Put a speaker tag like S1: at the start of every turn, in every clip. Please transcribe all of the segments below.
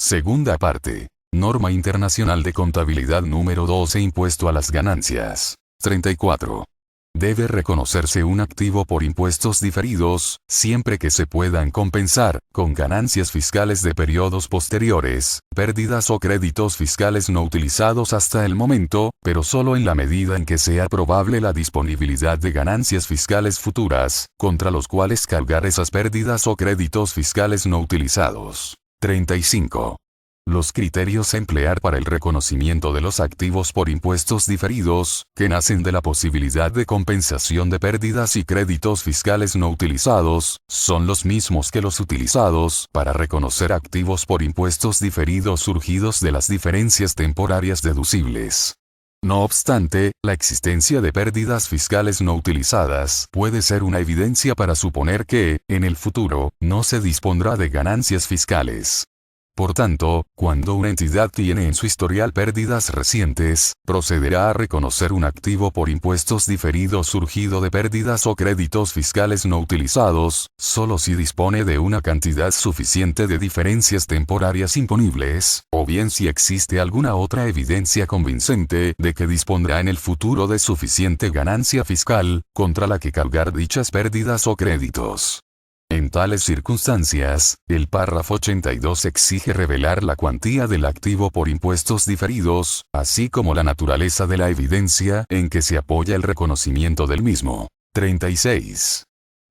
S1: Segunda parte. Norma Internacional de Contabilidad número 12. Impuesto a las ganancias. 34. Debe reconocerse un activo por impuestos diferidos, siempre que se puedan compensar, con ganancias fiscales de periodos posteriores, pérdidas o créditos fiscales no utilizados hasta el momento, pero solo en la medida en que sea probable la disponibilidad de ganancias fiscales futuras, contra los cuales cargar esas pérdidas o créditos fiscales no utilizados. 35. Los criterios a emplear para el reconocimiento de los activos por impuestos diferidos, que nacen de la posibilidad de compensación de pérdidas y créditos fiscales no utilizados, son los mismos que los utilizados para reconocer activos por impuestos diferidos surgidos de las diferencias temporarias deducibles. No obstante, la existencia de pérdidas fiscales no utilizadas puede ser una evidencia para suponer que, en el futuro, no se dispondrá de ganancias fiscales. Por tanto, cuando una entidad tiene en su historial pérdidas recientes, procederá a reconocer un activo por impuestos diferidos surgido de pérdidas o créditos fiscales no utilizados, solo si dispone de una cantidad suficiente de diferencias temporarias imponibles, o bien si existe alguna otra evidencia convincente de que dispondrá en el futuro de suficiente ganancia fiscal, contra la que cargar dichas pérdidas o créditos. En tales circunstancias, el párrafo 82 exige revelar la cuantía del activo por impuestos diferidos, así como la naturaleza de la evidencia en que se apoya el reconocimiento del mismo. 36.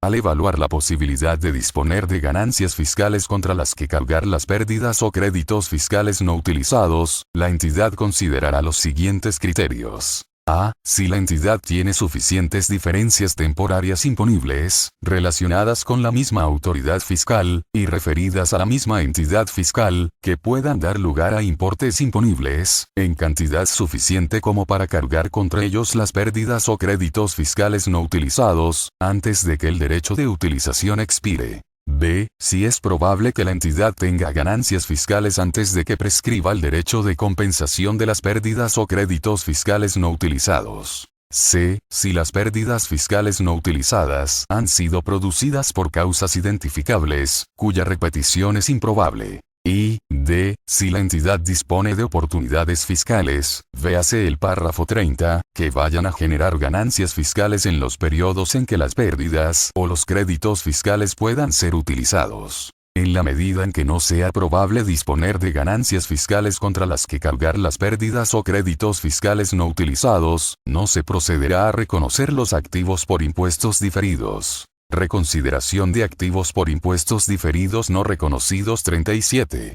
S1: Al evaluar la posibilidad de disponer de ganancias fiscales contra las que cargar las pérdidas o créditos fiscales no utilizados, la entidad considerará los siguientes criterios. A. Si la entidad tiene suficientes diferencias temporarias imponibles, relacionadas con la misma autoridad fiscal, y referidas a la misma entidad fiscal, que puedan dar lugar a importes imponibles, en cantidad suficiente como para cargar contra ellos las pérdidas o créditos fiscales no utilizados, antes de que el derecho de utilización expire. B. Si es probable que la entidad tenga ganancias fiscales antes de que prescriba el derecho de compensación de las pérdidas o créditos fiscales no utilizados. C. Si las pérdidas fiscales no utilizadas han sido producidas por causas identificables, cuya repetición es improbable. Y D. Si la entidad dispone de oportunidades fiscales, véase el párrafo 30, que vayan a generar ganancias fiscales en los periodos en que las pérdidas o los créditos fiscales puedan ser utilizados. En la medida en que no sea probable disponer de ganancias fiscales contra las que cargar las pérdidas o créditos fiscales no utilizados, no se procederá a reconocer los activos por impuestos diferidos. Reconsideración de activos por impuestos diferidos no reconocidos. 37.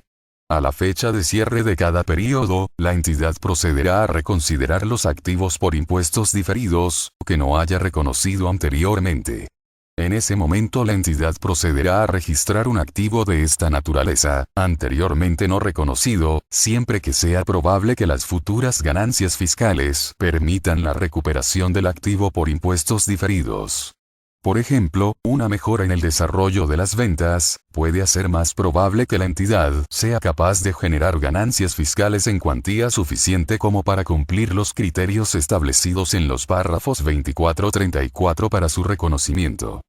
S1: A la fecha de cierre de cada periodo, la entidad procederá a reconsiderar los activos por impuestos diferidos, que no haya reconocido anteriormente. En ese momento la entidad procederá a registrar un activo de esta naturaleza, anteriormente no reconocido, siempre que sea probable que las futuras ganancias fiscales permitan la recuperación del activo por impuestos diferidos. Por ejemplo, una mejora en el desarrollo de las ventas puede hacer más probable que la entidad sea capaz de generar ganancias fiscales en cuantía suficiente como para cumplir los criterios establecidos en los párrafos 24-34 para su reconocimiento.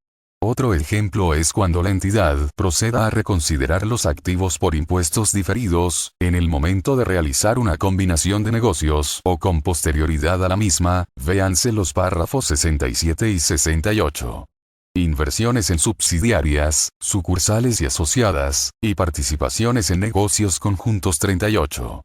S1: Otro ejemplo es cuando la entidad proceda a reconsiderar los activos por impuestos diferidos, en el momento de realizar una combinación de negocios o con posterioridad a la misma, véanse los párrafos 67 y 68. Inversiones en subsidiarias, sucursales y asociadas, y participaciones en negocios conjuntos. 38.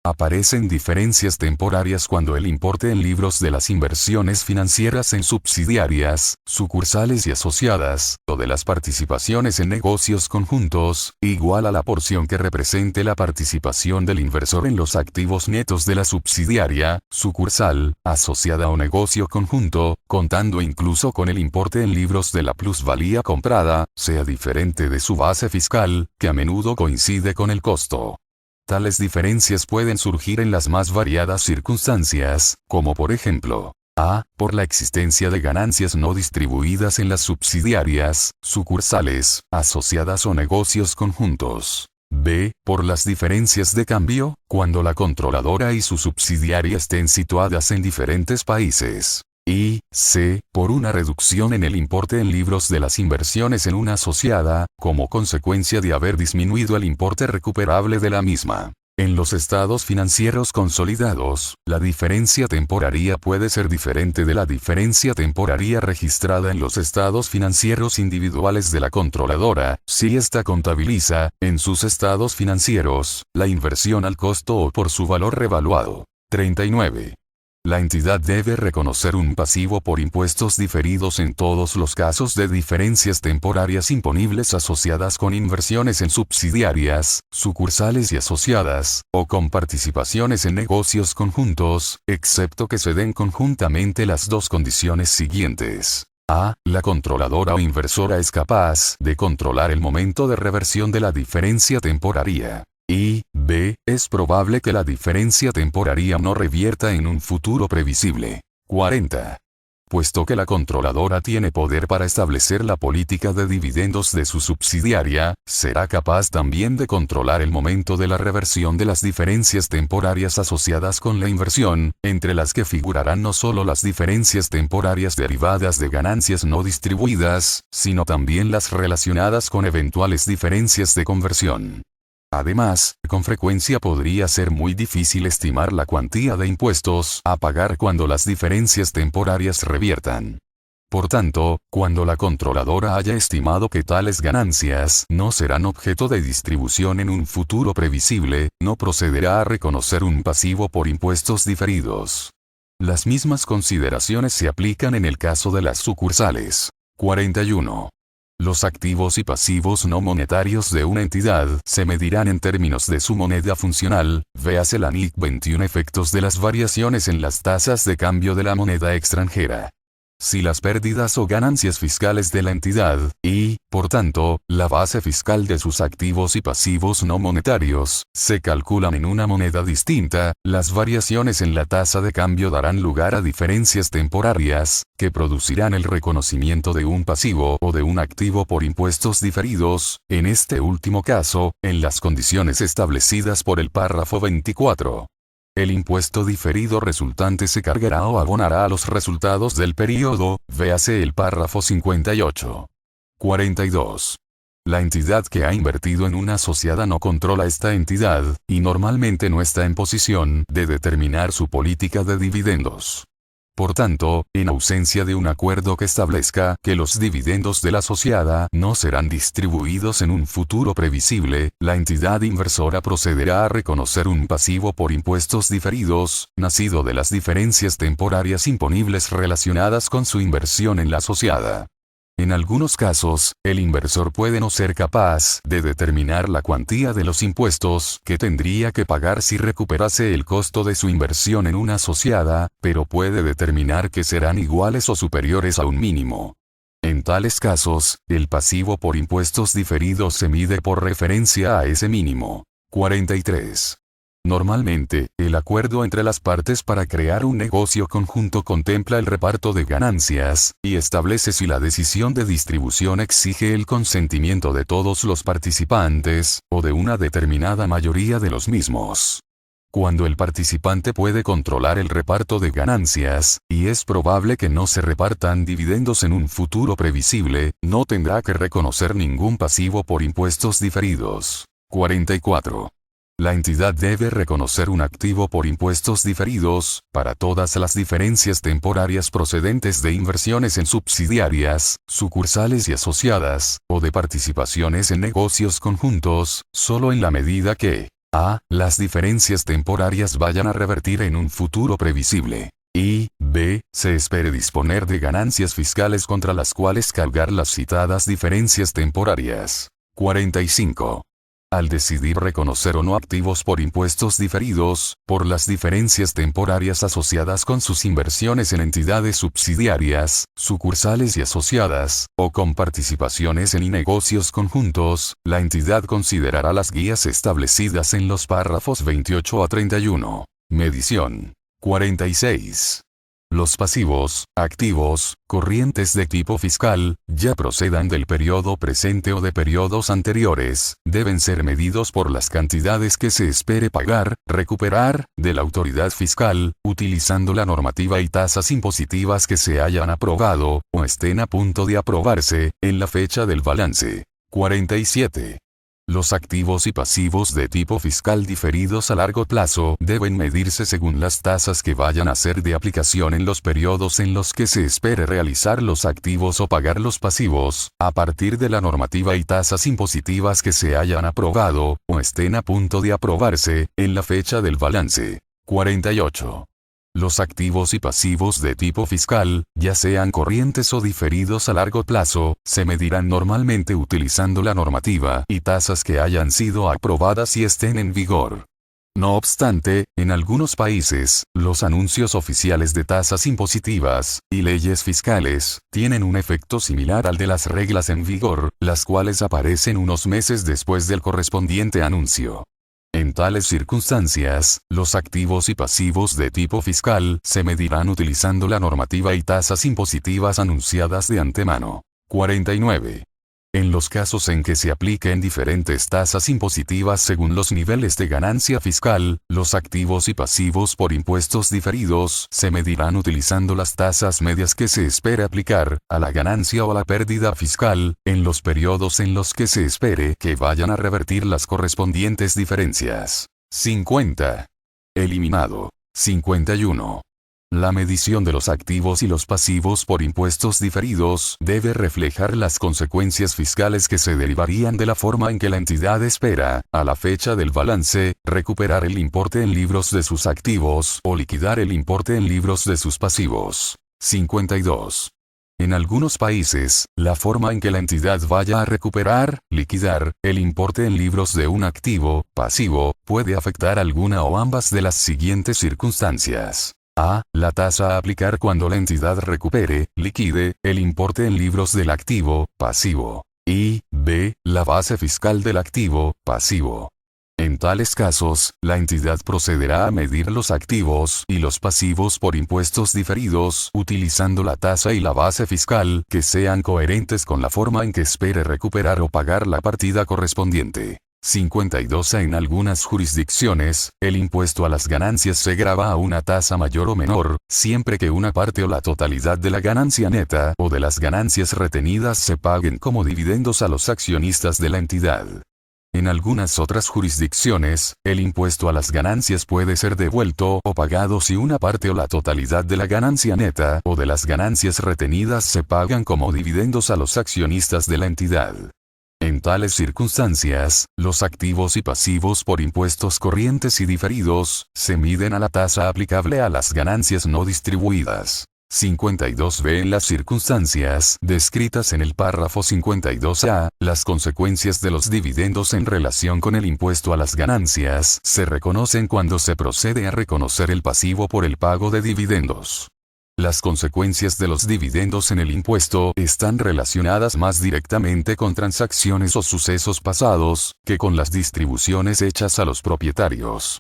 S1: Aparecen diferencias temporarias cuando el importe en libros de las inversiones financieras en subsidiarias, sucursales y asociadas, o de las participaciones en negocios conjuntos, igual a la porción que represente la participación del inversor en los activos netos de la subsidiaria, sucursal, asociada o negocio conjunto, contando incluso con el importe en libros de la plusvalía comprada, sea diferente de su base fiscal, que a menudo coincide con el costo. Tales diferencias pueden surgir en las más variadas circunstancias, como por ejemplo, a. Por la existencia de ganancias no distribuidas en las subsidiarias, sucursales, asociadas o negocios conjuntos. B. Por las diferencias de cambio, cuando la controladora y su subsidiaria estén situadas en diferentes países. y c. por una reducción en el importe en libros de las inversiones en una asociada, como consecuencia de haber disminuido el importe recuperable de la misma. En los estados financieros consolidados, la diferencia temporaria puede ser diferente de la diferencia temporaria registrada en los estados financieros individuales de la controladora, si ésta contabiliza, en sus estados financieros, la inversión al costo o por su valor revaluado. 39. La entidad debe reconocer un pasivo por impuestos diferidos en todos los casos de diferencias temporarias imponibles asociadas con inversiones en subsidiarias, sucursales y asociadas, o con participaciones en negocios conjuntos, excepto que se den conjuntamente las dos condiciones siguientes. A. La controladora o inversora es capaz de controlar el momento de reversión de la diferencia temporaria. Y, b. es probable que la diferencia temporaria no revierta en un futuro previsible. 40. Puesto que la controladora tiene poder para establecer la política de dividendos de su subsidiaria, será capaz también de controlar el momento de la reversión de las diferencias temporarias asociadas con la inversión, entre las que figurarán no solo las diferencias temporarias derivadas de ganancias no distribuidas, sino también las relacionadas con eventuales diferencias de conversión. Además, con frecuencia podría ser muy difícil estimar la cuantía de impuestos a pagar cuando las diferencias temporarias reviertan. Por tanto, cuando la controladora haya estimado que tales ganancias no serán objeto de distribución en un futuro previsible, no procederá a reconocer un pasivo por impuestos diferidos. Las mismas consideraciones se aplican en el caso de las sucursales. 41. Los activos y pasivos no monetarios de una entidad se medirán en términos de su moneda funcional, véase la NIC 21 efectos de las variaciones en las tasas de cambio de la moneda extranjera. Si las pérdidas o ganancias fiscales de la entidad, y, por tanto, la base fiscal de sus activos y pasivos no monetarios, se calculan en una moneda distinta, las variaciones en la tasa de cambio darán lugar a diferencias temporarias, que producirán el reconocimiento de un pasivo o de un activo por impuestos diferidos, en este último caso, en las condiciones establecidas por el párrafo 24. El impuesto diferido resultante se cargará o abonará a los resultados del período, véase el párrafo 58. 42. La entidad que ha invertido en una asociada no controla esta entidad, y normalmente no está en posición de determinar su política de dividendos. Por tanto, en ausencia de un acuerdo que establezca que los dividendos de la asociada no serán distribuidos en un futuro previsible, la entidad inversora procederá a reconocer un pasivo por impuestos diferidos, nacido de las diferencias temporarias imponibles relacionadas con su inversión en la asociada. En algunos casos, el inversor puede no ser capaz de determinar la cuantía de los impuestos que tendría que pagar si recuperase el costo de su inversión en una asociada, pero puede determinar que serán iguales o superiores a un mínimo. En tales casos, el pasivo por impuestos diferidos se mide por referencia a ese mínimo. 43. Normalmente, el acuerdo entre las partes para crear un negocio conjunto contempla el reparto de ganancias, y establece si la decisión de distribución exige el consentimiento de todos los participantes, o de una determinada mayoría de los mismos. Cuando el participante puede controlar el reparto de ganancias, y es probable que no se repartan dividendos en un futuro previsible, no tendrá que reconocer ningún pasivo por impuestos diferidos. 44. La entidad debe reconocer un activo por impuestos diferidos, para todas las diferencias temporarias procedentes de inversiones en subsidiarias, sucursales y asociadas, o de participaciones en negocios conjuntos, solo en la medida que a. Las diferencias temporarias vayan a revertir en un futuro previsible. Y, b. Se espere disponer de ganancias fiscales contra las cuales cargar las citadas diferencias temporarias. 45. Al decidir reconocer o no activos por impuestos diferidos, por las diferencias temporarias asociadas con sus inversiones en entidades subsidiarias, sucursales y asociadas, o con participaciones en negocios conjuntos, la entidad considerará las guías establecidas en los párrafos 28 a 31. Medición. 46. Los pasivos, activos, corrientes de tipo fiscal, ya procedan del periodo presente o de periodos anteriores, deben ser medidos por las cantidades que se espere pagar, recuperar, de la autoridad fiscal, utilizando la normativa y tasas impositivas que se hayan aprobado, o estén a punto de aprobarse, en la fecha del balance. 47. Los activos y pasivos de tipo fiscal diferidos a largo plazo deben medirse según las tasas que vayan a ser de aplicación en los periodos en los que se espere realizar los activos o pagar los pasivos, a partir de la normativa y tasas impositivas que se hayan aprobado, o estén a punto de aprobarse, en la fecha del balance. 48. Los activos y pasivos de tipo fiscal, ya sean corrientes o diferidos a largo plazo, se medirán normalmente utilizando la normativa y tasas que hayan sido aprobadas y estén en vigor. No obstante, en algunos países, los anuncios oficiales de tasas impositivas y leyes fiscales tienen un efecto similar al de las reglas en vigor, las cuales aparecen unos meses después del correspondiente anuncio. En tales circunstancias, los activos y pasivos de tipo fiscal se medirán utilizando la normativa y tasas impositivas anunciadas de antemano. 49. En los casos en que se apliquen diferentes tasas impositivas según los niveles de ganancia fiscal, los activos y pasivos por impuestos diferidos se medirán utilizando las tasas medias que se espere aplicar a la ganancia o a la pérdida fiscal, en los periodos en los que se espere que vayan a revertir las correspondientes diferencias. 50. Eliminado. 51. La medición de los activos y los pasivos por impuestos diferidos debe reflejar las consecuencias fiscales que se derivarían de la forma en que la entidad espera, a la fecha del balance, recuperar el importe en libros de sus activos o liquidar el importe en libros de sus pasivos. 52. En algunos países, la forma en que la entidad vaya a recuperar, liquidar, el importe en libros de un activo, pasivo, puede afectar alguna o ambas de las siguientes circunstancias. A. La tasa a aplicar cuando la entidad recupere, liquide, el importe en libros del activo, pasivo. Y, B. La base fiscal del activo, pasivo. En tales casos, la entidad procederá a medir los activos y los pasivos por impuestos diferidos, utilizando la tasa y la base fiscal que sean coherentes con la forma en que espere recuperar o pagar la partida correspondiente. 52. En algunas jurisdicciones, el impuesto a las ganancias se grava a una tasa mayor o menor, siempre que una parte o la totalidad de la ganancia neta o de las ganancias retenidas se paguen como dividendos a los accionistas de la entidad. En algunas otras jurisdicciones, el impuesto a las ganancias puede ser devuelto o pagado si una parte o la totalidad de la ganancia neta o de las ganancias retenidas se pagan como dividendos a los accionistas de la entidad. En tales circunstancias, los activos y pasivos por impuestos corrientes y diferidos, se miden a la tasa aplicable a las ganancias no distribuidas. 52b. En las circunstancias descritas en el párrafo 52a, las consecuencias de los dividendos en relación con el impuesto a las ganancias se reconocen cuando se procede a reconocer el pasivo por el pago de dividendos. Las consecuencias de los dividendos en el impuesto están relacionadas más directamente con transacciones o sucesos pasados, que con las distribuciones hechas a los propietarios.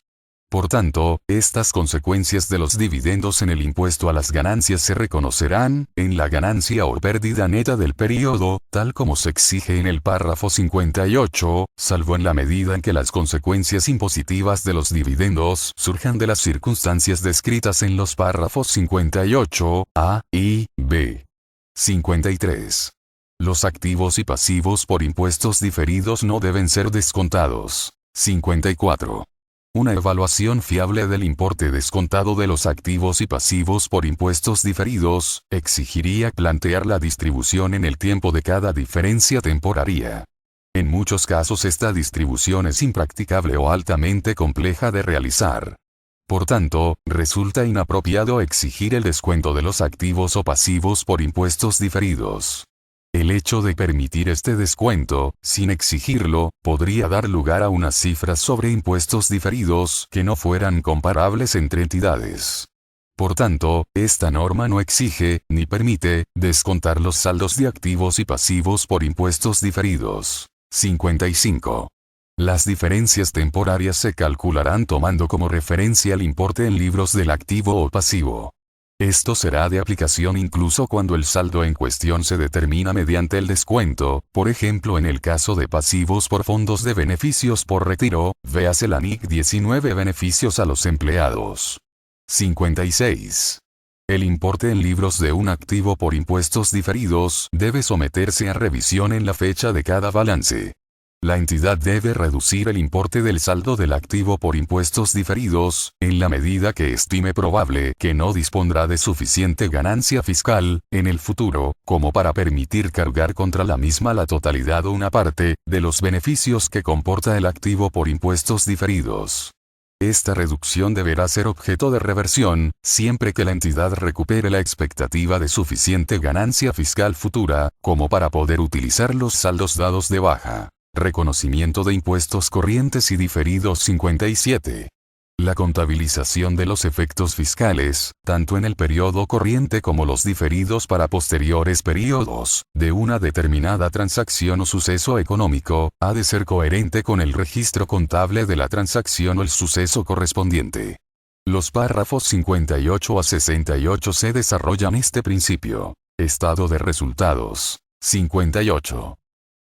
S1: Por tanto, estas consecuencias de los dividendos en el impuesto a las ganancias se reconocerán en la ganancia o pérdida neta del período, tal como se exige en el párrafo 58, salvo en la medida en que las consecuencias impositivas de los dividendos surjan de las circunstancias descritas en los párrafos 58, A y B. 53. Los activos y pasivos por impuestos diferidos no deben ser descontados. 54. Una evaluación fiable del importe descontado de los activos y pasivos por impuestos diferidos, exigiría plantear la distribución en el tiempo de cada diferencia temporaria. En muchos casos esta distribución es impracticable o altamente compleja de realizar. Por tanto, resulta inapropiado exigir el descuento de los activos o pasivos por impuestos diferidos. El hecho de permitir este descuento, sin exigirlo, podría dar lugar a unas cifras sobre impuestos diferidos que no fueran comparables entre entidades. Por tanto, esta norma no exige, ni permite, descontar los saldos de activos y pasivos por impuestos diferidos. 55. Las diferencias temporarias se calcularán tomando como referencia el importe en libros del activo o pasivo. Esto será de aplicación incluso cuando el saldo en cuestión se determina mediante el descuento, por ejemplo en el caso de pasivos por fondos de beneficios por retiro, véase la NIC 19 beneficios a los empleados. 56. El importe en libros de un activo por impuestos diferidos debe someterse a revisión en la fecha de cada balance. La entidad debe reducir el importe del saldo del activo por impuestos diferidos, en la medida que estime probable que no dispondrá de suficiente ganancia fiscal, en el futuro, como para permitir cargar contra la misma la totalidad o una parte, de los beneficios que comporta el activo por impuestos diferidos. Esta reducción deberá ser objeto de reversión, siempre que la entidad recupere la expectativa de suficiente ganancia fiscal futura, como para poder utilizar los saldos dados de baja. Reconocimiento de impuestos corrientes y diferidos 57. La contabilización de los efectos fiscales, tanto en el periodo corriente como los diferidos para posteriores periodos, de una determinada transacción o suceso económico, ha de ser coherente con el registro contable de la transacción o el suceso correspondiente. Los párrafos 58 a 68 se desarrollan este principio. Estado de resultados. 58.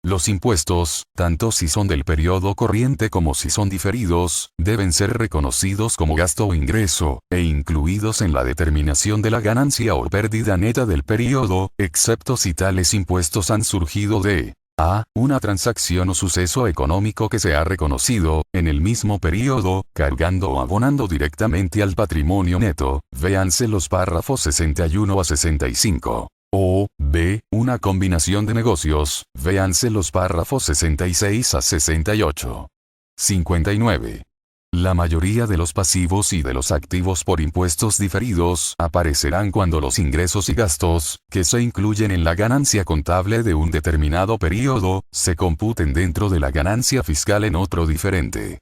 S1: Los impuestos, tanto si son del periodo corriente como si son diferidos, deben ser reconocidos como gasto o ingreso, e incluidos en la determinación de la ganancia o pérdida neta del periodo, excepto si tales impuestos han surgido de a. Una transacción o suceso económico que se ha reconocido, en el mismo periodo, cargando o abonando directamente al patrimonio neto, véanse los párrafos 61 a 65. O, b. Una combinación de negocios, véanse los párrafos 66 a 68. 59. La mayoría de los pasivos y de los activos por impuestos diferidos aparecerán cuando los ingresos y gastos, que se incluyen en la ganancia contable de un determinado periodo, se computen dentro de la ganancia fiscal en otro diferente.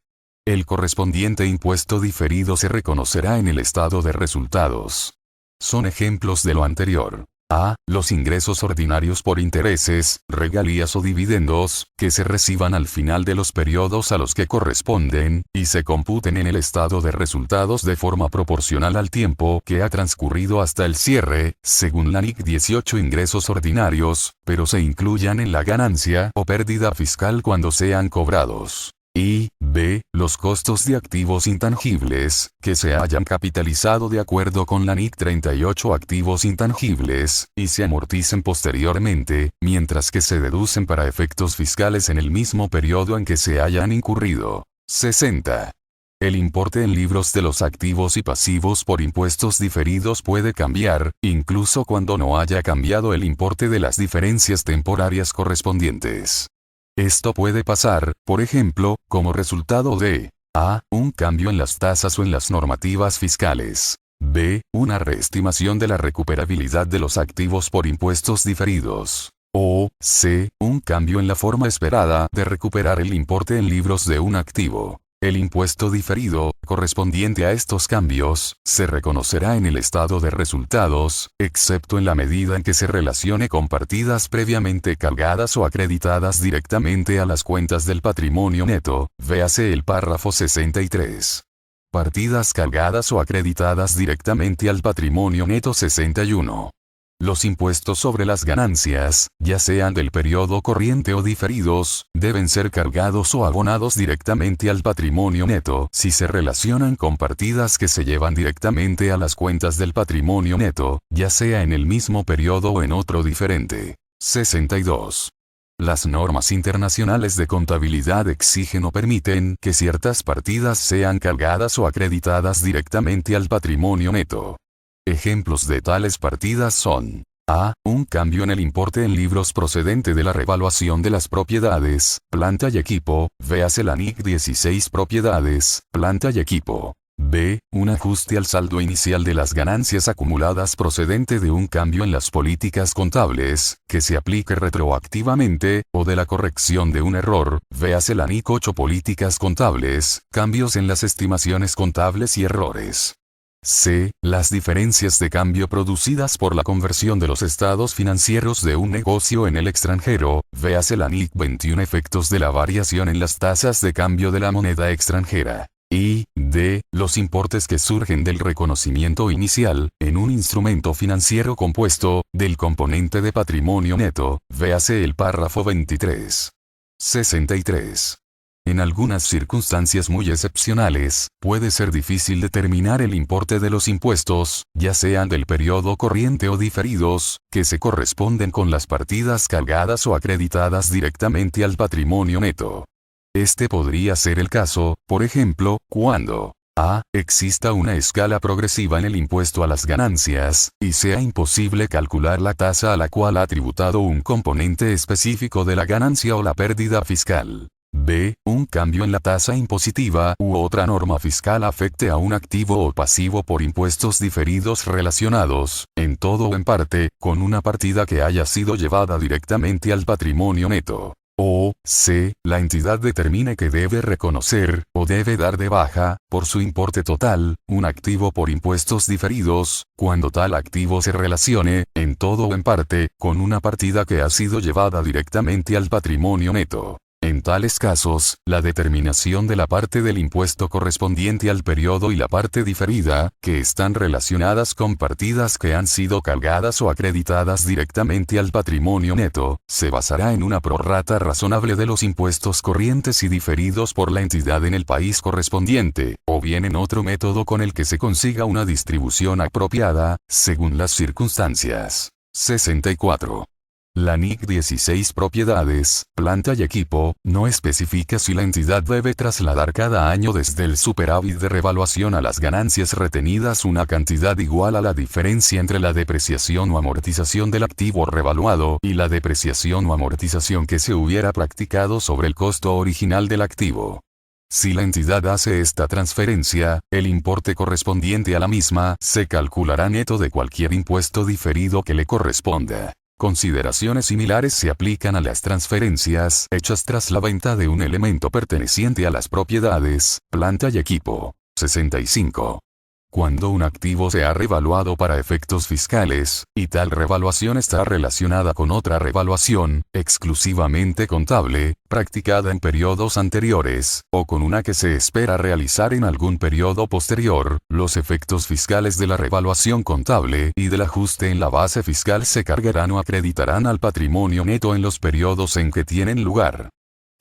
S1: El correspondiente impuesto diferido se reconocerá en el estado de resultados. Son ejemplos de lo anterior. A. Los ingresos ordinarios por intereses, regalías o dividendos, que se reciban al final de los periodos a los que corresponden, y se computen en el estado de resultados de forma proporcional al tiempo que ha transcurrido hasta el cierre, según la NIC 18 ingresos ordinarios, pero se incluyan en la ganancia o pérdida fiscal cuando sean cobrados. Y, b. Los costos de activos intangibles, que se hayan capitalizado de acuerdo con la NIC 38 activos intangibles, y se amorticen posteriormente, mientras que se deducen para efectos fiscales en el mismo periodo en que se hayan incurrido. 60. El importe en libros de los activos y pasivos por impuestos diferidos puede cambiar, incluso cuando no haya cambiado el importe de las diferencias temporarias correspondientes. Esto puede pasar, por ejemplo, como resultado de a. Un cambio en las tasas o en las normativas fiscales. b. Una reestimación de la recuperabilidad de los activos por impuestos diferidos. O c. Un cambio en la forma esperada de recuperar el importe en libros de un activo. El impuesto diferido, correspondiente a estos cambios, se reconocerá en el estado de resultados, excepto en la medida en que se relacione con partidas previamente cargadas o acreditadas directamente a las cuentas del patrimonio neto, véase el párrafo 63. Partidas cargadas o acreditadas directamente al patrimonio neto 61. Los impuestos sobre las ganancias, ya sean del periodo corriente o diferidos, deben ser cargados o abonados directamente al patrimonio neto si se relacionan con partidas que se llevan directamente a las cuentas del patrimonio neto, ya sea en el mismo periodo o en otro diferente. 62. Las normas internacionales de contabilidad exigen o permiten que ciertas partidas sean cargadas o acreditadas directamente al patrimonio neto. Ejemplos de tales partidas son a. Un cambio en el importe en libros procedente de la revaluación de las propiedades, planta y equipo, véase la NIC 16 propiedades, planta y equipo. b. Un ajuste al saldo inicial de las ganancias acumuladas procedente de un cambio en las políticas contables, que se aplique retroactivamente, o de la corrección de un error, véase la NIC 8 políticas contables, cambios en las estimaciones contables y errores. C. Las diferencias de cambio producidas por la conversión de los estados financieros de un negocio en el extranjero, véase la NIC 21 efectos de la variación en las tasas de cambio de la moneda extranjera. Y D. Los importes que surgen del reconocimiento inicial, en un instrumento financiero compuesto, del componente de patrimonio neto, véase el párrafo 23. 63. En algunas circunstancias muy excepcionales, puede ser difícil determinar el importe de los impuestos, ya sean del periodo corriente o diferidos, que se corresponden con las partidas cargadas o acreditadas directamente al patrimonio neto. Este podría ser el caso, por ejemplo, cuando a. Exista una escala progresiva en el impuesto a las ganancias, y sea imposible calcular la tasa a la cual ha tributado un componente específico de la ganancia o la pérdida fiscal. B. Un cambio en la tasa impositiva u otra norma fiscal afecte a un activo o pasivo por impuestos diferidos relacionados, en todo o en parte, con una partida que haya sido llevada directamente al patrimonio neto. O, C. La entidad determine que debe reconocer, o debe dar de baja, por su importe total, un activo por impuestos diferidos, cuando tal activo se relacione, en todo o en parte, con una partida que ha sido llevada directamente al patrimonio neto. En tales casos, la determinación de la parte del impuesto correspondiente al periodo y la parte diferida, que están relacionadas con partidas que han sido cargadas o acreditadas directamente al patrimonio neto, se basará en una prorrata razonable de los impuestos corrientes y diferidos por la entidad en el país correspondiente, o bien en otro método con el que se consiga una distribución apropiada, según las circunstancias. 64. La NIC 16 Propiedades, planta y equipo, no especifica si la entidad debe trasladar cada año desde el superávit de revaluación a las ganancias retenidas una cantidad igual a la diferencia entre la depreciación o amortización del activo revaluado y la depreciación o amortización que se hubiera practicado sobre el costo original del activo. Si la entidad hace esta transferencia, el importe correspondiente a la misma se calculará neto de cualquier impuesto diferido que le corresponda. Consideraciones similares se aplican a las transferencias hechas tras la venta de un elemento perteneciente a las propiedades, planta y equipo. 65. Cuando un activo se ha revaluado para efectos fiscales, y tal revaluación está relacionada con otra revaluación, exclusivamente contable, practicada en periodos anteriores, o con una que se espera realizar en algún periodo posterior, los efectos fiscales de la revaluación contable y del ajuste en la base fiscal se cargarán o acreditarán al patrimonio neto en los periodos en que tienen lugar.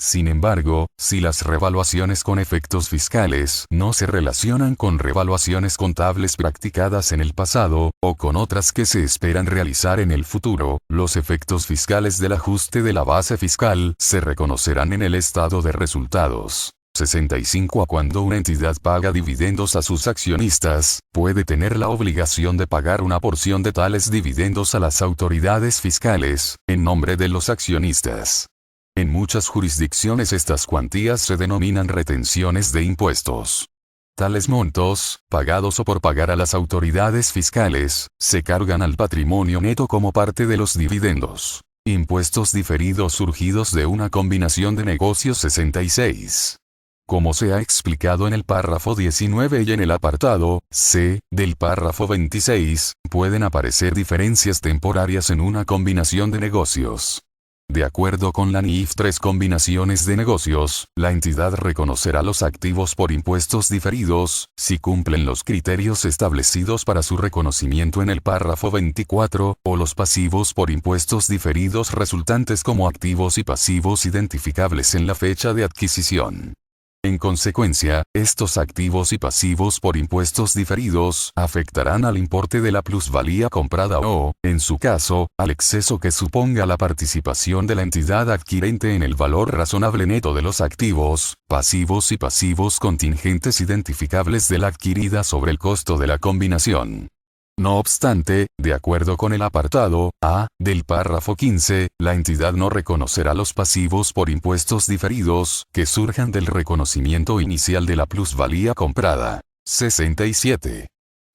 S1: Sin embargo, si las revaluaciones con efectos fiscales no se relacionan con revaluaciones contables practicadas en el pasado, o con otras que se esperan realizar en el futuro, los efectos fiscales del ajuste de la base fiscal se reconocerán en el estado de resultados. 65. Cuando una entidad paga dividendos a sus accionistas, puede tener la obligación de pagar una porción de tales dividendos a las autoridades fiscales, en nombre de los accionistas. En muchas jurisdicciones estas cuantías se denominan retenciones de impuestos. Tales montos, pagados o por pagar a las autoridades fiscales, se cargan al patrimonio neto como parte de los dividendos. Impuestos diferidos surgidos de una combinación de negocios. 66. Como se ha explicado en el párrafo 19 y en el apartado C del párrafo 26, pueden aparecer diferencias temporarias en una combinación de negocios. De acuerdo con la NIF 3 combinaciones de negocios, la entidad reconocerá los activos por impuestos diferidos, si cumplen los criterios establecidos para su reconocimiento en el párrafo 24, o los pasivos por impuestos diferidos resultantes como activos y pasivos identificables en la fecha de adquisición. En consecuencia, estos activos y pasivos por impuestos diferidos afectarán al importe de la plusvalía comprada o, en su caso, al exceso que suponga la participación de la entidad adquirente en el valor razonable neto de los activos, pasivos y pasivos contingentes identificables de la adquirida sobre el costo de la combinación. No obstante, de acuerdo con el apartado A del párrafo 15, la entidad no reconocerá los pasivos por impuestos diferidos que surjan del reconocimiento inicial de la plusvalía comprada. 67.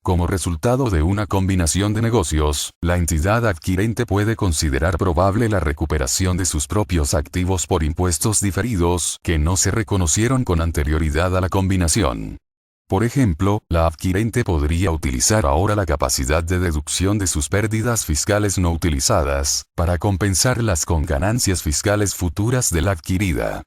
S1: Como resultado de una combinación de negocios, la entidad adquirente puede considerar probable la recuperación de sus propios activos por impuestos diferidos que no se reconocieron con anterioridad a la combinación. Por ejemplo, la adquirente podría utilizar ahora la capacidad de deducción de sus pérdidas fiscales no utilizadas, para compensarlas con ganancias fiscales futuras de la adquirida.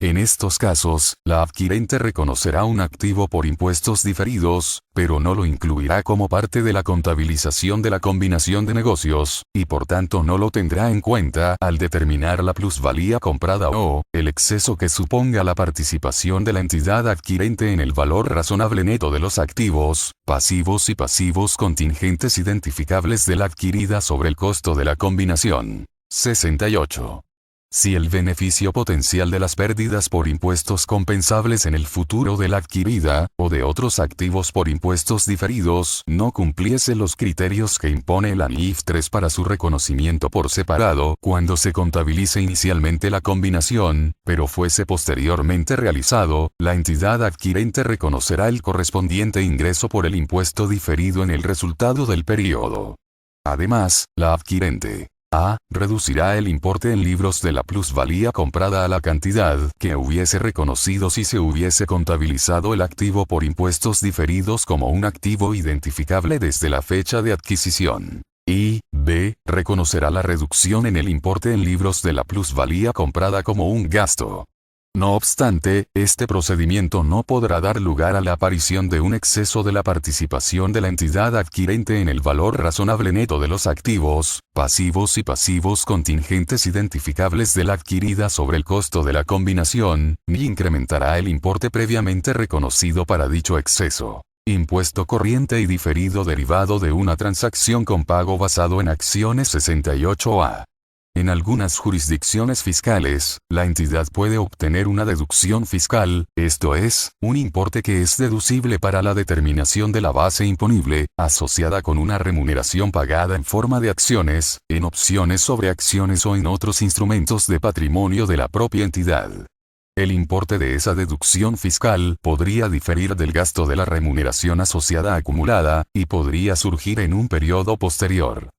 S1: En estos casos, la adquirente reconocerá un activo por impuestos diferidos, pero no lo incluirá como parte de la contabilización de la combinación de negocios, y por tanto no lo tendrá en cuenta al determinar la plusvalía comprada o el exceso que suponga la participación de la entidad adquirente en el valor razonable neto de los activos, pasivos y pasivos contingentes identificables de la adquirida sobre el costo de la combinación. 68. Si el beneficio potencial de las pérdidas por impuestos compensables en el futuro de la adquirida, o de otros activos por impuestos diferidos, no cumpliese los criterios que impone la NIF 3 para su reconocimiento por separado, cuando se contabilice inicialmente la combinación, pero fuese posteriormente realizado, la entidad adquirente reconocerá el correspondiente ingreso por el impuesto diferido en el resultado del periodo. Además, la adquirente A. Reducirá el importe en libros de la plusvalía comprada a la cantidad que hubiese reconocido si se hubiese contabilizado el activo por impuestos diferidos como un activo identificable desde la fecha de adquisición. Y B. Reconocerá la reducción en el importe en libros de la plusvalía comprada como un gasto. No obstante, este procedimiento no podrá dar lugar a la aparición de un exceso de la participación de la entidad adquirente en el valor razonable neto de los activos, pasivos y pasivos contingentes identificables de la adquirida sobre el costo de la combinación, ni incrementará el importe previamente reconocido para dicho exceso. Impuesto corriente y diferido derivado de una transacción con pago basado en acciones 68A. En algunas jurisdicciones fiscales, la entidad puede obtener una deducción fiscal, esto es, un importe que es deducible para la determinación de la base imponible, asociada con una remuneración pagada en forma de acciones, en opciones sobre acciones o en otros instrumentos de patrimonio de la propia entidad. El importe de esa deducción fiscal podría diferir del gasto de la remuneración asociada acumulada, y podría surgir en un periodo posterior.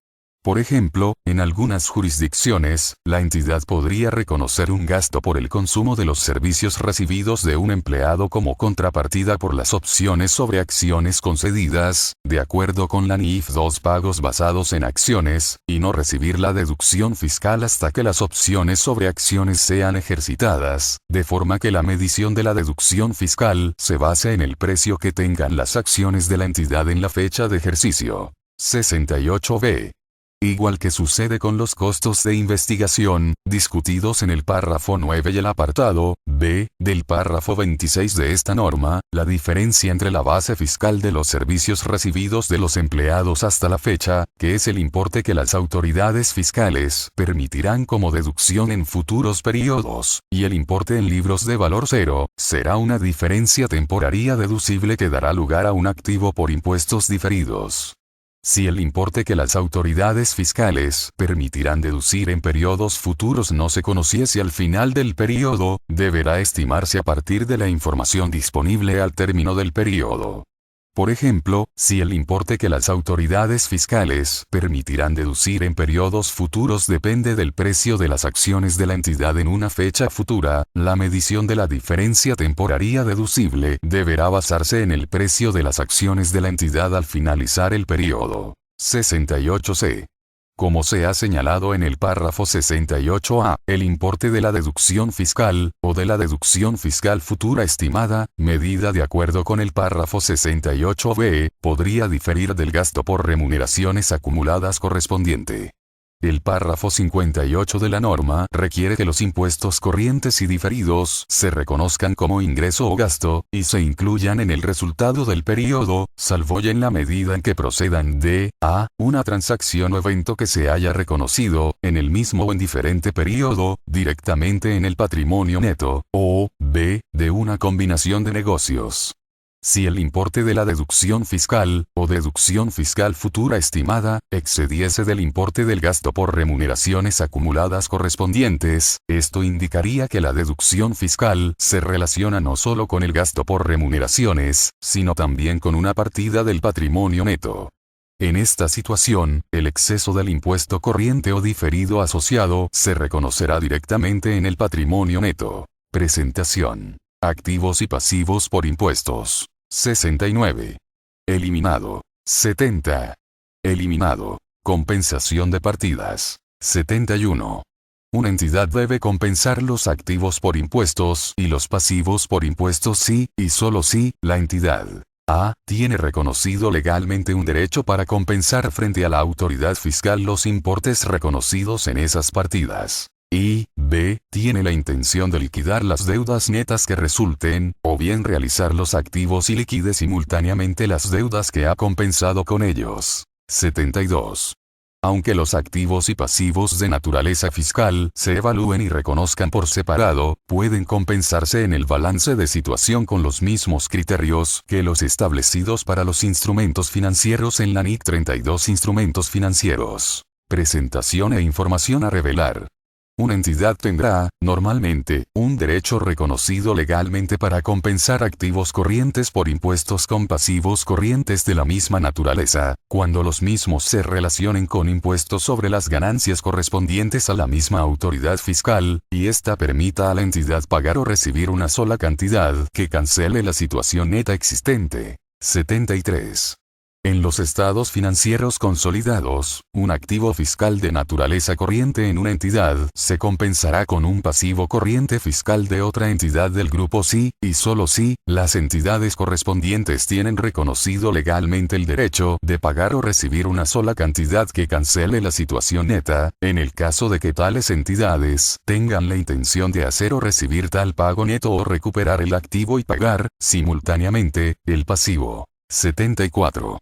S1: Por ejemplo, en algunas jurisdicciones, la entidad podría reconocer un gasto por el consumo de los servicios recibidos de un empleado como contrapartida por las opciones sobre acciones concedidas, de acuerdo con la NIF 2 pagos basados en acciones, y no recibir la deducción fiscal hasta que las opciones sobre acciones sean ejercitadas, de forma que la medición de la deducción fiscal se base en el precio que tengan las acciones de la entidad en la fecha de ejercicio. 68b. Igual que sucede con los costos de investigación, discutidos en el párrafo 9 y el apartado B del párrafo 26 de esta norma, la diferencia entre la base fiscal de los servicios recibidos de los empleados hasta la fecha, que es el importe que las autoridades fiscales permitirán como deducción en futuros periodos, y el importe en libros de valor cero, será una diferencia temporaria deducible que dará lugar a un activo por impuestos diferidos. Si el importe que las autoridades fiscales permitirán deducir en periodos futuros no se conociese al final del periodo, deberá estimarse a partir de la información disponible al término del periodo. Por ejemplo, si el importe que las autoridades fiscales permitirán deducir en periodos futuros depende del precio de las acciones de la entidad en una fecha futura, la medición de la diferencia temporaria deducible deberá basarse en el precio de las acciones de la entidad al finalizar el periodo. 68c. Como se ha señalado en el párrafo 68a, el importe de la deducción fiscal, o de la deducción fiscal futura estimada, medida de acuerdo con el párrafo 68b, podría diferir del gasto por remuneraciones acumuladas correspondiente. El párrafo 58 de la norma requiere que los impuestos corrientes y diferidos se reconozcan como ingreso o gasto, y se incluyan en el resultado del periodo, salvo y en la medida en que procedan de a. una transacción o evento que se haya reconocido, en el mismo o en diferente periodo, directamente en el patrimonio neto, o b. de una combinación de negocios. Si el importe de la deducción fiscal, o deducción fiscal futura estimada, excediese del importe del gasto por remuneraciones acumuladas correspondientes, esto indicaría que la deducción fiscal se relaciona no solo con el gasto por remuneraciones, sino también con una partida del patrimonio neto. En esta situación, el exceso del impuesto corriente o diferido asociado se reconocerá directamente en el patrimonio neto. Presentación. Activos y pasivos por impuestos. 69. Eliminado. 70. Eliminado. Compensación de partidas. 71. Una entidad debe compensar los activos por impuestos y los pasivos por impuestos si, y solo si, la entidad A tiene reconocido legalmente un derecho para compensar frente a la autoridad fiscal los importes reconocidos en esas partidas. Y, B, tiene la intención de liquidar las deudas netas que resulten, o bien realizar los activos y liquide simultáneamente las deudas que ha compensado con ellos. 72. Aunque los activos y pasivos de naturaleza fiscal se evalúen y reconozcan por separado, pueden compensarse en el balance de situación con los mismos criterios que los establecidos para los instrumentos financieros en la NIC 32. Instrumentos financieros. Presentación e información a revelar. Una entidad tendrá, normalmente, un derecho reconocido legalmente para compensar activos corrientes por impuestos con pasivos corrientes de la misma naturaleza, cuando los mismos se relacionen con impuestos sobre las ganancias correspondientes a la misma autoridad fiscal, y ésta permita a la entidad pagar o recibir una sola cantidad que cancele la situación neta existente. 73. En los estados financieros consolidados, un activo fiscal de naturaleza corriente en una entidad se compensará con un pasivo corriente fiscal de otra entidad del grupo si, y solo si, las entidades correspondientes tienen reconocido legalmente el derecho de pagar o recibir una sola cantidad que cancele la situación neta, en el caso de que tales entidades tengan la intención de hacer o recibir tal pago neto o recuperar el activo y pagar, simultáneamente, el pasivo. 74.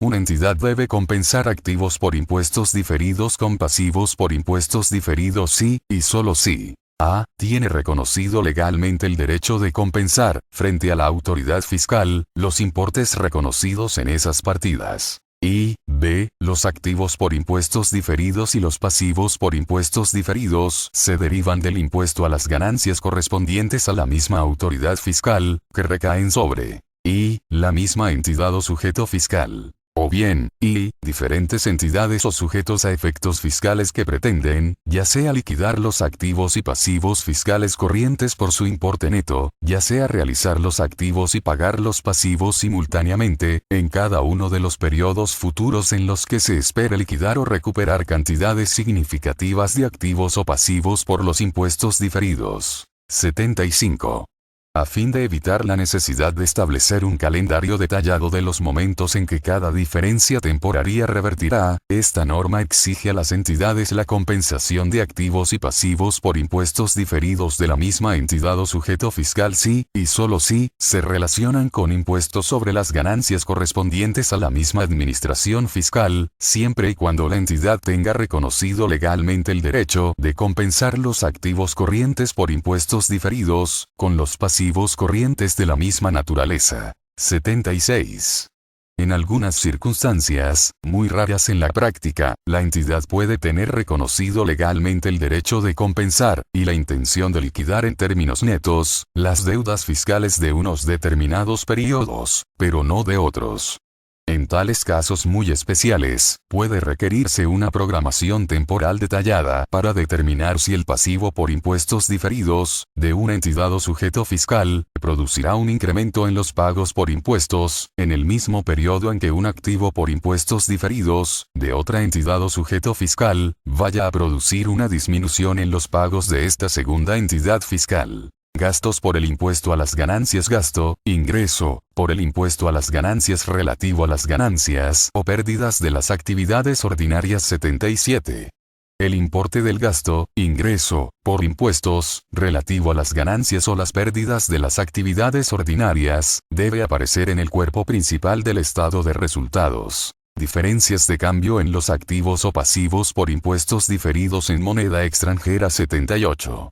S1: Una entidad debe compensar activos por impuestos diferidos con pasivos por impuestos diferidos si, y solo si A tiene reconocido legalmente el derecho de compensar, frente a la autoridad fiscal, los importes reconocidos en esas partidas. Y, B, los activos por impuestos diferidos y los pasivos por impuestos diferidos se derivan del impuesto a las ganancias correspondientes a la misma autoridad fiscal, que recaen sobre y la misma entidad o sujeto fiscal. O bien, y, diferentes entidades o sujetos a efectos fiscales que pretenden, ya sea liquidar los activos y pasivos fiscales corrientes por su importe neto, ya sea realizar los activos y pagar los pasivos simultáneamente, en cada uno de los periodos futuros en los que se espera liquidar o recuperar cantidades significativas de activos o pasivos por los impuestos diferidos. 75. A fin de evitar la necesidad de establecer un calendario detallado de los momentos en que cada diferencia temporaria revertirá, esta norma exige a las entidades la compensación de activos y pasivos por impuestos diferidos de la misma entidad o sujeto fiscal si, y solo si, se relacionan con impuestos sobre las ganancias correspondientes a la misma administración fiscal, siempre y cuando la entidad tenga reconocido legalmente el derecho de compensar los activos corrientes por impuestos diferidos, con los pasivos corrientes de la misma naturaleza. 76. En algunas circunstancias, muy raras en la práctica, la entidad puede tener reconocido legalmente el derecho de compensar, y la intención de liquidar en términos netos, las deudas fiscales de unos determinados periodos, pero no de otros. En tales casos muy especiales, puede requerirse una programación temporal detallada para determinar si el pasivo por impuestos diferidos, de una entidad o sujeto fiscal, producirá un incremento en los pagos por impuestos, en el mismo periodo en que un activo por impuestos diferidos, de otra entidad o sujeto fiscal, vaya a producir una disminución en los pagos de esta segunda entidad fiscal. Gastos por el impuesto a las ganancias. Gasto, ingreso, por el impuesto a las ganancias relativo a las ganancias o pérdidas de las actividades ordinarias. 77. El importe del gasto, ingreso, por impuestos, relativo a las ganancias o las pérdidas de las actividades ordinarias, debe aparecer en el cuerpo principal del estado de resultados. Diferencias de cambio en los activos o pasivos por impuestos diferidos en moneda extranjera. 78.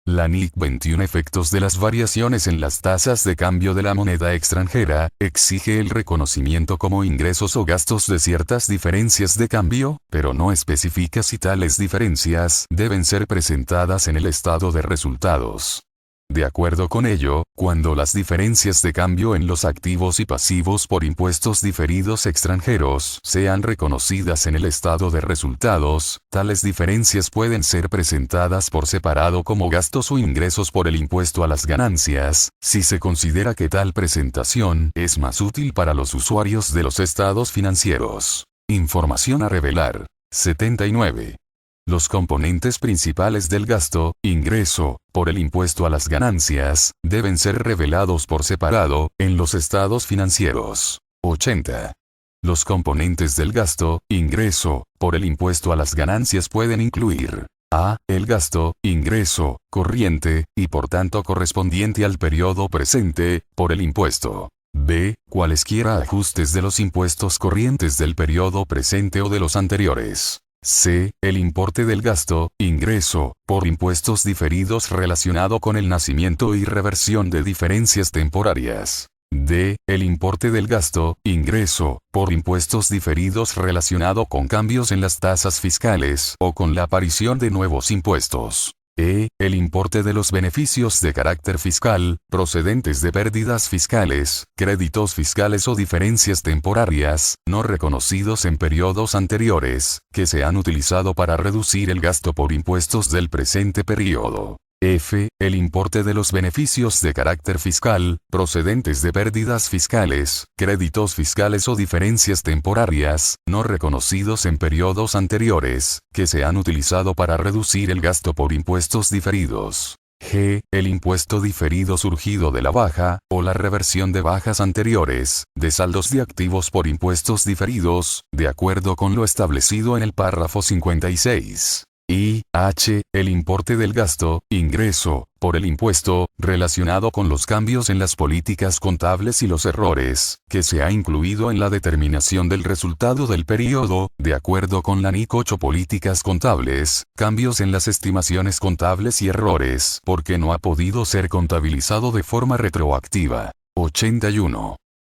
S1: La NIC 21. Efectos de las variaciones en las tasas de cambio de la moneda extranjera, exige el reconocimiento como ingresos o gastos de ciertas diferencias de cambio, pero no especifica si tales diferencias deben ser presentadas en el estado de resultados. De acuerdo con ello, cuando las diferencias de cambio en los activos y pasivos por impuestos diferidos extranjeros sean reconocidas en el estado de resultados, tales diferencias pueden ser presentadas por separado como gastos o ingresos por el impuesto a las ganancias, si se considera que tal presentación es más útil para los usuarios de los estados financieros. Información a revelar. 79. Los componentes principales del gasto, ingreso, por el impuesto a las ganancias, deben ser revelados por separado, en los estados financieros. 80. Los componentes del gasto, ingreso, por el impuesto a las ganancias pueden incluir a. El gasto, ingreso, corriente, y por tanto correspondiente al periodo presente, por el impuesto. B. Cualesquiera ajustes de los impuestos corrientes del periodo presente o de los anteriores. C. El importe del gasto, ingreso, por impuestos diferidos relacionado con el nacimiento y reversión de diferencias temporarias. D. El importe del gasto, ingreso, por impuestos diferidos relacionado con cambios en las tasas fiscales o con la aparición de nuevos impuestos. E. El importe de los beneficios de carácter fiscal, procedentes de pérdidas fiscales, créditos fiscales o diferencias temporarias, no reconocidos en periodos anteriores, que se han utilizado para reducir el gasto por impuestos del presente periodo. F. El importe de los beneficios de carácter fiscal, procedentes de pérdidas fiscales, créditos fiscales o diferencias temporarias, no reconocidos en periodos anteriores, que se han utilizado para reducir el gasto por impuestos diferidos. G. El impuesto diferido surgido de la baja, o la reversión de bajas anteriores, de saldos de activos por impuestos diferidos, de acuerdo con lo establecido en el párrafo 56. Y, H. El importe del gasto, ingreso, por el impuesto, relacionado con los cambios en las políticas contables y los errores, que se ha incluido en la determinación del resultado del periodo, de acuerdo con la NIC 8 políticas contables, cambios en las estimaciones contables y errores, porque no ha podido ser contabilizado de forma retroactiva. 81.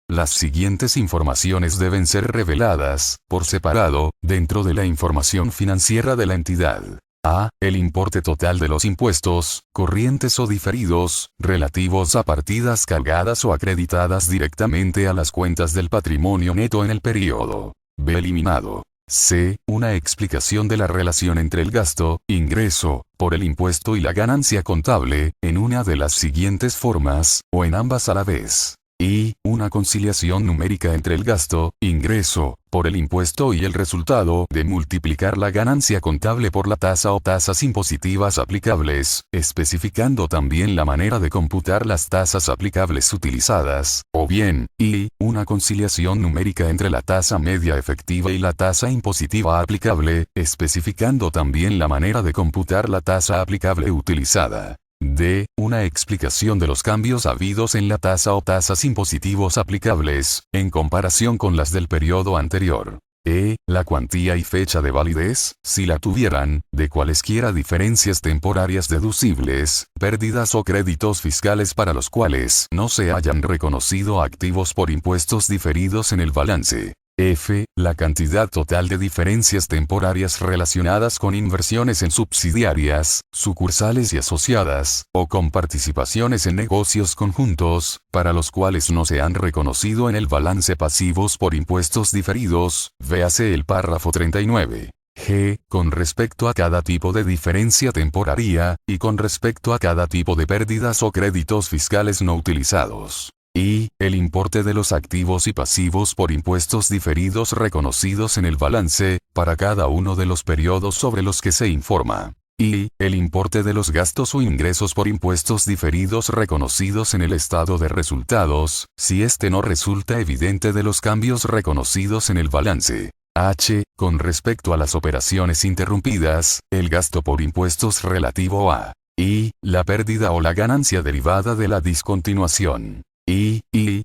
S1: Las siguientes informaciones deben ser reveladas, por separado, dentro de la información financiera de la entidad. A. El importe total de los impuestos, corrientes o diferidos, relativos a partidas cargadas o acreditadas directamente a las cuentas del patrimonio neto en el periodo. B. Eliminado. C. Una explicación de la relación entre el gasto, ingreso, por el impuesto y la ganancia contable, en una de las siguientes formas, o en ambas a la vez. Y, una conciliación numérica entre el gasto, ingreso, por el impuesto y el resultado de multiplicar la ganancia contable por la tasa o tasas impositivas aplicables, especificando también la manera de computar las tasas aplicables utilizadas, o bien, y, una conciliación numérica entre la tasa media efectiva y la tasa impositiva aplicable, especificando también la manera de computar la tasa aplicable utilizada. D. Una explicación de los cambios habidos en la tasa o tasas impositivos aplicables, en comparación con las del periodo anterior. E. La cuantía y fecha de validez, si la tuvieran, de cualesquiera diferencias temporarias deducibles, pérdidas o créditos fiscales para los cuales no se hayan reconocido activos por impuestos diferidos en el balance. F. La cantidad total de diferencias temporarias relacionadas con inversiones en subsidiarias, sucursales y asociadas, o con participaciones en negocios conjuntos, para los cuales no se han reconocido en el balance pasivos por impuestos diferidos, véase el párrafo 39. G. Con respecto a cada tipo de diferencia temporaria, y con respecto a cada tipo de pérdidas o créditos fiscales no utilizados. Y, el importe de los activos y pasivos por impuestos diferidos reconocidos en el balance, para cada uno de los periodos sobre los que se informa. Y, el importe de los gastos o ingresos por impuestos diferidos reconocidos en el estado de resultados, si éste no resulta evidente de los cambios reconocidos en el balance. H. Con respecto a las operaciones interrumpidas, el gasto por impuestos relativo a. Y, la pérdida o la ganancia derivada de la discontinuación. Y,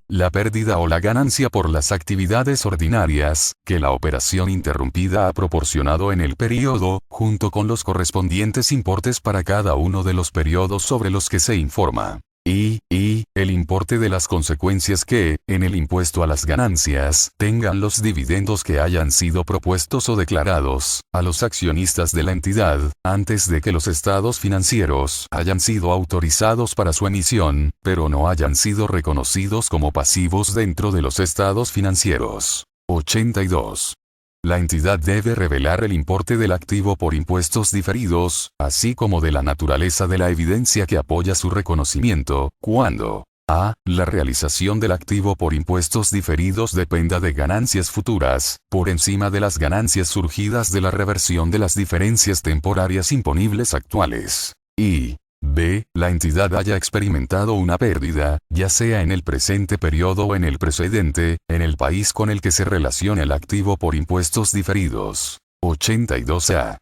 S1: la pérdida o la ganancia por las actividades ordinarias, que la operación interrumpida ha proporcionado en el periodo, junto con los correspondientes importes para cada uno de los periodos sobre los que se informa. Y, el importe de las consecuencias que, en el impuesto a las ganancias, tengan los dividendos que hayan sido propuestos o declarados, a los accionistas de la entidad, antes de que los estados financieros hayan sido autorizados para su emisión, pero no hayan sido reconocidos como pasivos dentro de los estados financieros. 82. La entidad debe revelar el importe del activo por impuestos diferidos, así como de la naturaleza de la evidencia que apoya su reconocimiento, cuando A. La realización del activo por impuestos diferidos dependa de ganancias futuras, por encima de las ganancias surgidas de la reversión de las diferencias temporarias imponibles actuales. Y B. La entidad haya experimentado una pérdida, ya sea en el presente periodo o en el precedente, en el país con el que se relaciona el activo por impuestos diferidos. 82A.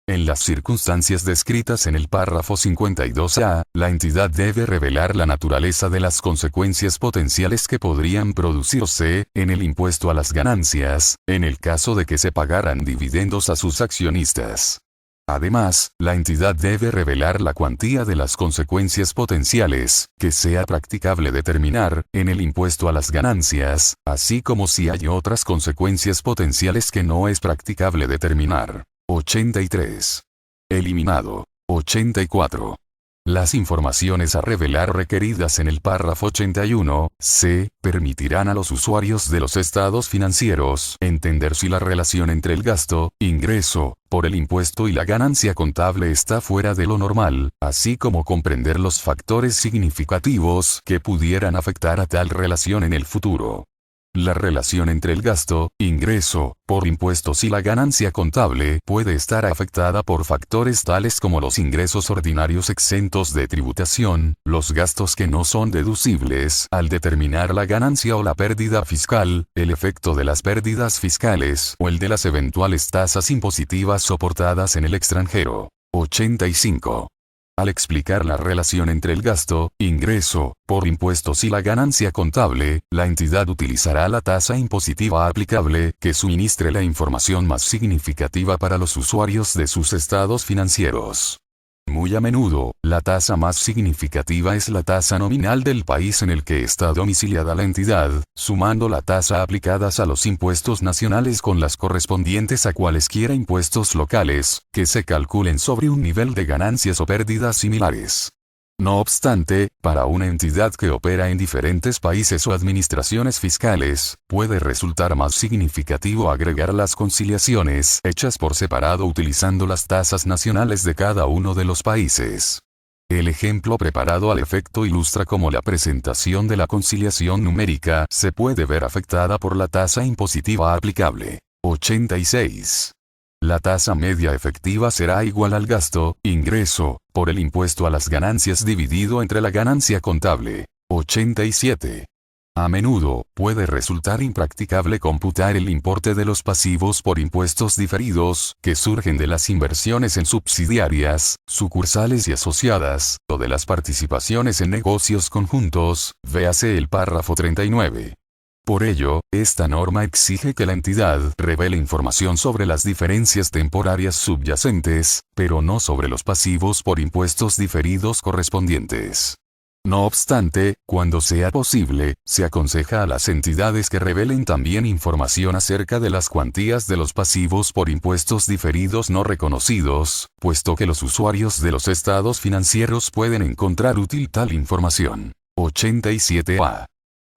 S1: En las circunstancias descritas en el párrafo 52A, la entidad debe revelar la naturaleza de las consecuencias potenciales que podrían producirse, en el impuesto a las ganancias, en el caso de que se pagaran dividendos a sus accionistas. Además, la entidad debe revelar la cuantía de las consecuencias potenciales, que sea practicable determinar, en el impuesto a las ganancias, así como si hay otras consecuencias potenciales que no es practicable determinar. 83. Eliminado. 84. Las informaciones a revelar requeridas en el párrafo 81, c, permitirán a los usuarios de los estados financieros entender si la relación entre el gasto, ingreso, por el impuesto y la ganancia contable está fuera de lo normal, así como comprender los factores significativos que pudieran afectar a tal relación en el futuro. La relación entre el gasto, ingreso, por impuestos y la ganancia contable puede estar afectada por factores tales como los ingresos ordinarios exentos de tributación, los gastos que no son deducibles al determinar la ganancia o la pérdida fiscal, el efecto de las pérdidas fiscales o el de las eventuales tasas impositivas soportadas en el extranjero. 85. Al explicar la relación entre el gasto, ingreso, por impuestos y la ganancia contable, la entidad utilizará la tasa impositiva aplicable que suministre la información más significativa para los usuarios de sus estados financieros. Muy a menudo, la tasa más significativa es la tasa nominal del país en el que está domiciliada la entidad, sumando la tasa aplicadas a los impuestos nacionales con las correspondientes a cualesquiera impuestos locales, que se calculen sobre un nivel de ganancias o pérdidas similares. No obstante, para una entidad que opera en diferentes países o administraciones fiscales, puede resultar más significativo agregar las conciliaciones hechas por separado utilizando las tasas nacionales de cada uno de los países. El ejemplo preparado al efecto ilustra cómo la presentación de la conciliación numérica se puede ver afectada por la tasa impositiva aplicable. 86. La tasa media efectiva será igual al gasto, ingreso, por el impuesto a las ganancias dividido entre la ganancia contable. 87. A menudo, puede resultar impracticable computar el importe de los pasivos por impuestos diferidos, que surgen de las inversiones en subsidiarias, sucursales y asociadas, o de las participaciones en negocios conjuntos, véase el párrafo 39. Por ello, esta norma exige que la entidad revele información sobre las diferencias temporarias subyacentes, pero no sobre los pasivos por impuestos diferidos correspondientes. No obstante, cuando sea posible, se aconseja a las entidades que revelen también información acerca de las cuantías de los pasivos por impuestos diferidos no reconocidos, puesto que los usuarios de los estados financieros pueden encontrar útil tal información. 87A.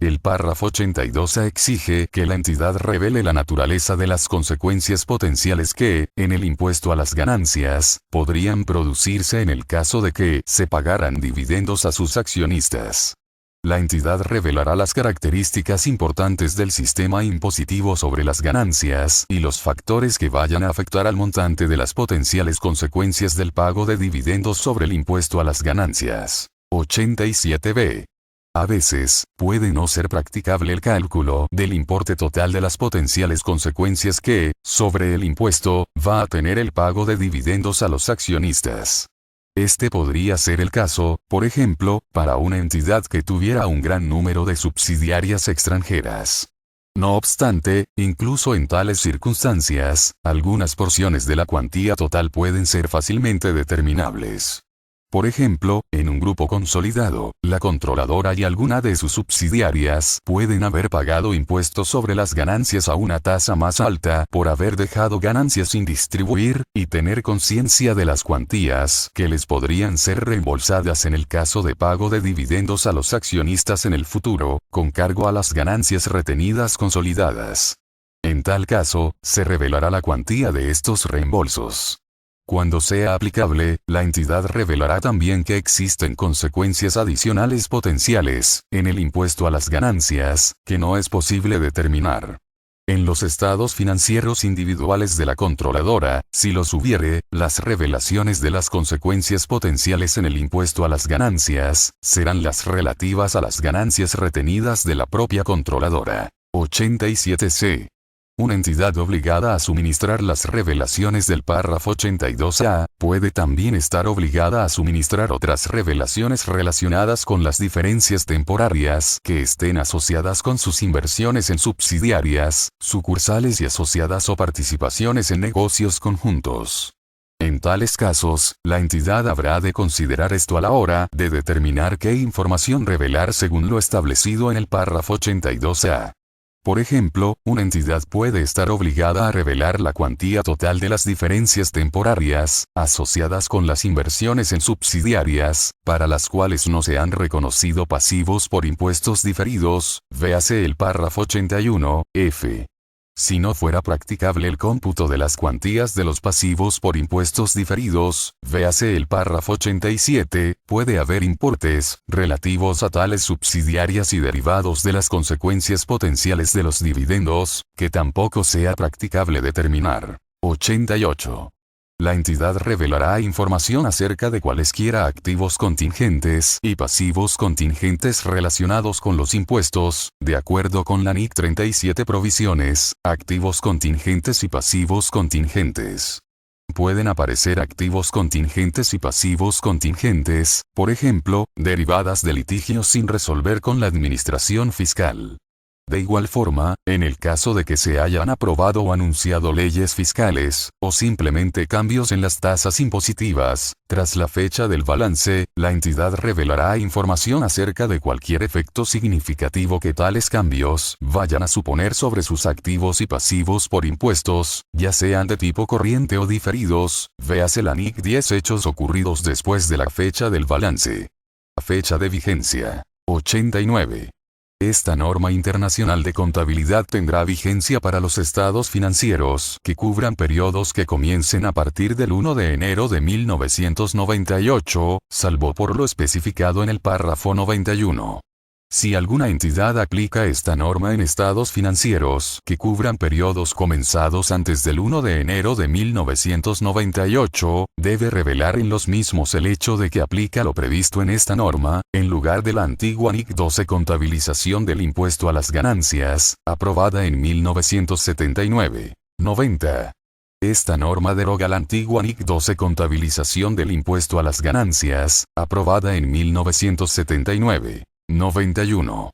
S1: El párrafo 82A exige que la entidad revele la naturaleza de las consecuencias potenciales que, en el impuesto a las ganancias, podrían producirse en el caso de que se pagaran dividendos a sus accionistas. La entidad revelará las características importantes del sistema impositivo sobre las ganancias y los factores que vayan a afectar al montante de las potenciales consecuencias del pago de dividendos sobre el impuesto a las ganancias. 87b. A veces, puede no ser practicable el cálculo del importe total de las potenciales consecuencias que, sobre el impuesto, va a tener el pago de dividendos a los accionistas. Este podría ser el caso, por ejemplo, para una entidad que tuviera un gran número de subsidiarias extranjeras. No obstante, incluso en tales circunstancias, algunas porciones de la cuantía total pueden ser fácilmente determinables. Por ejemplo, en un grupo consolidado, la controladora y alguna de sus subsidiarias pueden haber pagado impuestos sobre las ganancias a una tasa más alta por haber dejado ganancias sin distribuir, y tener conciencia de las cuantías que les podrían ser reembolsadas en el caso de pago de dividendos a los accionistas en el futuro, con cargo a las ganancias retenidas consolidadas. En tal caso, se revelará la cuantía de estos reembolsos. Cuando sea aplicable, la entidad revelará también que existen consecuencias adicionales potenciales, en el impuesto a las ganancias, que no es posible determinar. En los estados financieros individuales de la controladora, si los hubiere, las revelaciones de las consecuencias potenciales en el impuesto a las ganancias, serán las relativas a las ganancias retenidas de la propia controladora. 87c. Una entidad obligada a suministrar las revelaciones del párrafo 82A, puede también estar obligada a suministrar otras revelaciones relacionadas con las diferencias temporarias que estén asociadas con sus inversiones en subsidiarias, sucursales y asociadas o participaciones en negocios conjuntos. En tales casos, la entidad habrá de considerar esto a la hora de determinar qué información revelar según lo establecido en el párrafo 82A. Por ejemplo, una entidad puede estar obligada a revelar la cuantía total de las diferencias temporarias, asociadas con las inversiones en subsidiarias, para las cuales no se han reconocido pasivos por impuestos diferidos, véase el párrafo 81, Si no fuera practicable el cómputo de las cuantías de los pasivos por impuestos diferidos, véase el párrafo 87, puede haber importes relativos a tales subsidiarias y derivados de las consecuencias potenciales de los dividendos, que tampoco sea practicable determinar. 88. La entidad revelará información acerca de cualesquiera activos contingentes y pasivos contingentes relacionados con los impuestos, de acuerdo con la NIC 37 provisiones, activos contingentes y pasivos contingentes. Pueden aparecer activos contingentes y pasivos contingentes, por ejemplo, derivadas de litigios sin resolver con la administración fiscal. De igual forma, en el caso de que se hayan aprobado o anunciado leyes fiscales, o simplemente cambios en las tasas impositivas, tras la fecha del balance, la entidad revelará información acerca de cualquier efecto significativo que tales cambios vayan a suponer sobre sus activos y pasivos por impuestos, ya sean de tipo corriente o diferidos, véase la NIC 10 hechos ocurridos después de la fecha del balance. La fecha de vigencia. 89. Esta norma internacional de contabilidad tendrá vigencia para los estados financieros que cubran periodos que comiencen a partir del 1 de enero de 1998, salvo por lo especificado en el párrafo 91. Si alguna entidad aplica esta norma en estados financieros que cubran periodos comenzados antes del 1 de enero de 1998, debe revelar en los mismos el hecho de que aplica lo previsto en esta norma, en lugar de la antigua NIC 12 contabilización del impuesto a las ganancias, aprobada en 1979. 90. Esta norma deroga la antigua NIC 12 contabilización del impuesto a las ganancias, aprobada en 1979. 91.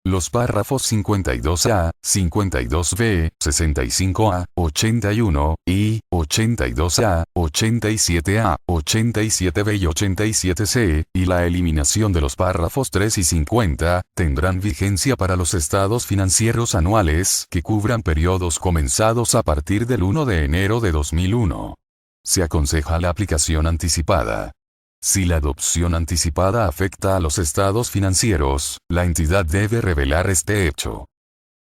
S1: Los párrafos 52A, 52B, 65A, 81, y 82A, 87A, 87B y 87C, y la eliminación de los párrafos 3 y 50, tendrán vigencia para los estados financieros anuales que cubran periodos comenzados a partir del 1 de enero de 2001. Se aconseja la aplicación anticipada. Si la adopción anticipada afecta a los estados financieros, la entidad debe revelar este hecho.